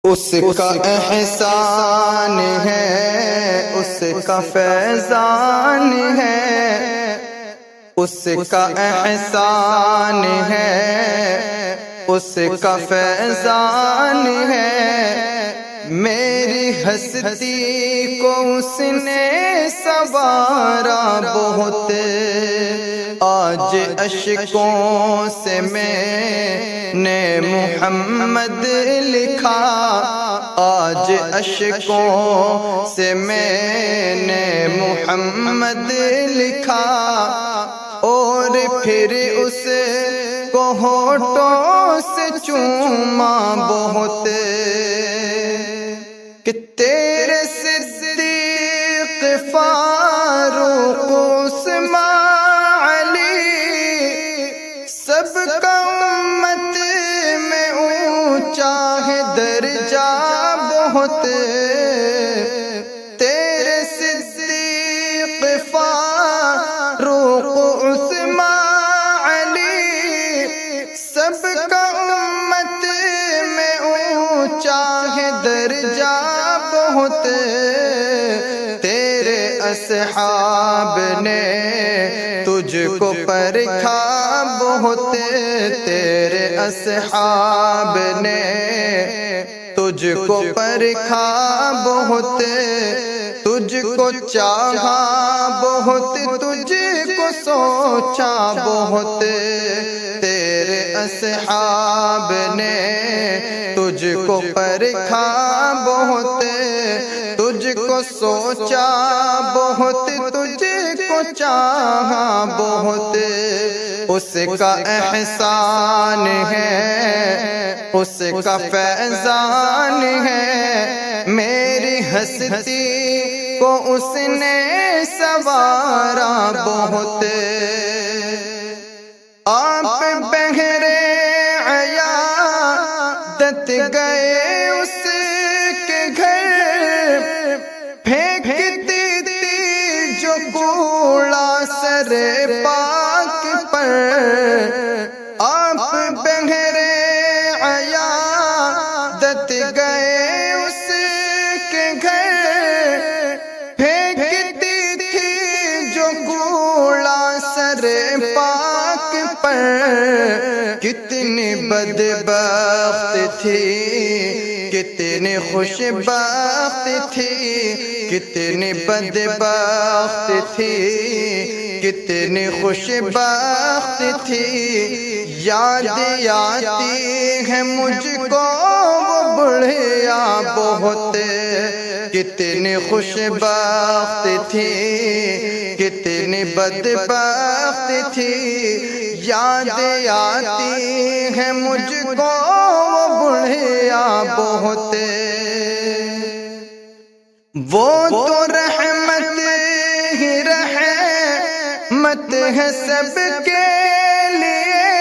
اس کا احسان ہے، اس کا فیضان ہے، اس کا احسان ہے، اس کا فیضان ہے۔ میری ہستی کو اس نے سنوارا بہت، آج اشکوں سے میں نے محمد لکھا، آج اشکوں سے میں نے محمد لکھا، اور پھر اس کو ہونٹوں سے چوما بہت، کہ تیرے صدیق فاروق عثمان علی سب کا امت میں اونچا ہے درجہ بہت، تیرے صدیق فاروق عثمان علی سب کا امت میں اونچا ہے درجہ بہت، تیرے اصحاب نے تجھ کو پرکھا بہت، تیرے اصحاب نے تجھ کو پرکھا بہت، تجھ کو چاہا بہت، تجھ کو سوچا بہت، تیرے اصحاب نے تجھ کو پرکھا بہت، تجھ کو سوچا بہت، تجھ کو چاہا بہت، اس کا احسان ہے، اس کا فیضان ہے۔ میری ہستی کو اس نے سنوارا بہت، آپ بہرے عیادت گئے اس کے گھر، پھینکتی تھی جو کوڑا سر پاک پر، آپ بہرے عیادت گئے اس کے گھر، پھینکتی تھی جو کوڑا سر پاک پر، کتنی بدبخت تھی، کتنی خوش بخت تھی، کتنی بدبخت تھی، کتنی خوش بخت تھی، یاد آتی ہے مجھ کو وہ بڑھیا بہت، کتنی خوش بخت تھی، کتنی بدبخت تھی، یاد آتی ہے مجھ کو وہ بڑھیا بہت، وہ تو رحمت ہی رحمت ہے سب کے لیے،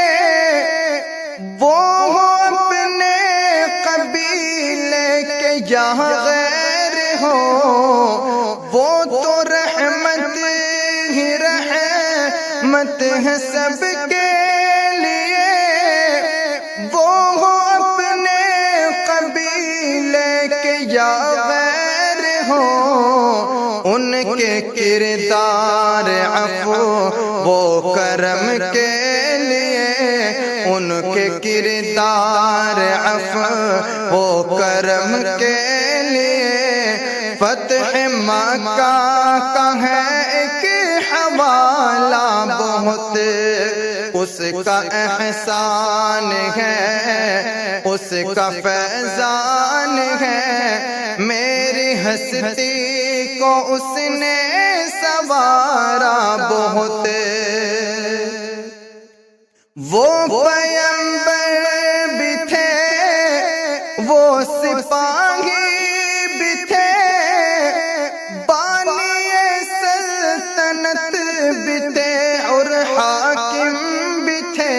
وہ اپنے قبیلے کے یہاں غیر ہو، وہ تو رحمت ہی رحمت ہے سب کے لیے، وہ اپنے قبیلے کے یہاں غیر ہو، ان کے کردار عفو وہ کرم کے لیے، ان کے کردار عفو وہ کرم کے لیے، فتح مکہ کا ہے ایک حوالہ بہت، اس کا احسان ہے، اس کا فیضان ہے۔ میری ہستی کو اس نے سنوارا بہت، وہ پیغمبر بھی تھے، وہ سپاہی بھی تھے، بانی سلطنت بھی تھے اور حاکم بھی تھے،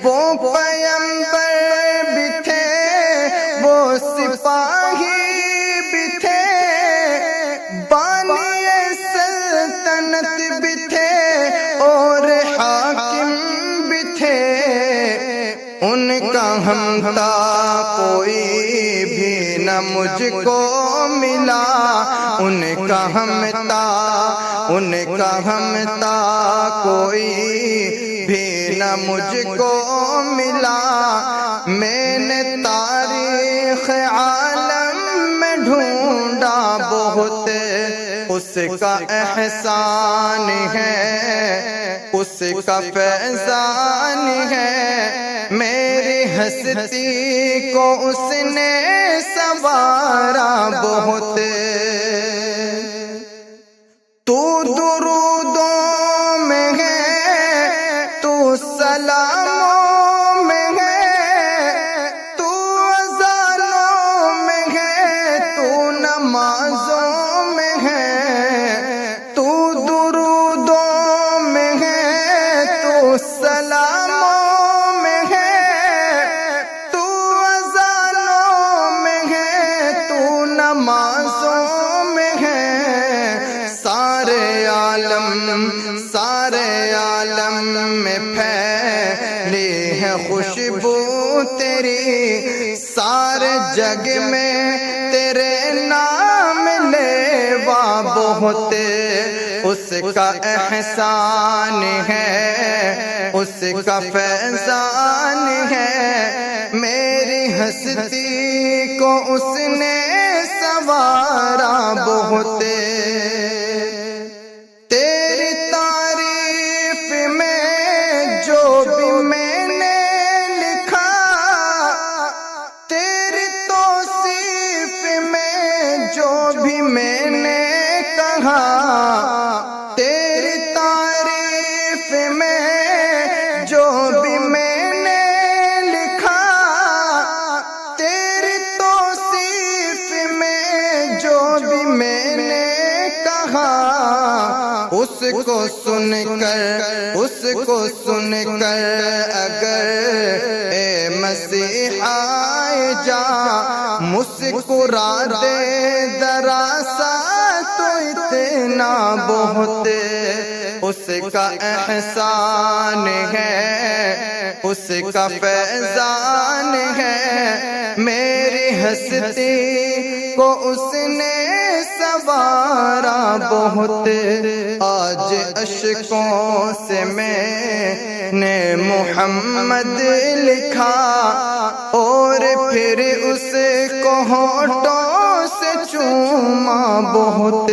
وہ پیغمبر بھی تھے، وہ سپاہی بھی تھے، بانی سلطنت بھی تھے اور حاکم بھی تھے، ان کا ہمتا کوئی نہ مجھ کو ملا ان کا ہمتا کوئی بھی نہ مجھ کو ملا میں نے تاریخ عالم میں ڈھونڈا بہت اس کا احسان ہے اس کا فیضان ہے میری ہستی کو اس نے سنوارا بہت تو درودوں میں ہے تو سلاموں میں ہے تو اذانوں میں ہے تو نمازوں میں ہے تو درودوں میں ہے تو سلاموں میں ہے تو اذانوں میں ہے تو نمازوں میں ہے سارے عالم میں پھیلی ہے خوشبو تیری سارے جگ میں تیرے نام لیوا بہت اس کا احسان ہے اس کا فیضان ہے میری ہستی کو اس نے سنوارا بہت میں نے کہا تیری تعریف میں جو بھی میں نے لکھا تیری توصیف میں جو بھی میں نے کہا اس کو سن کر اگر اے مسیحا جا مسکرا دے ذرا سا تو اتنا بہت اس کا احسان ہے اس کا فیضان ہے میری ہستی کو اس نے سنوارا بہت آج اشکوں سے میں نے محمد لکھا اور پھر اس کو ہونٹوں سے چوما بہت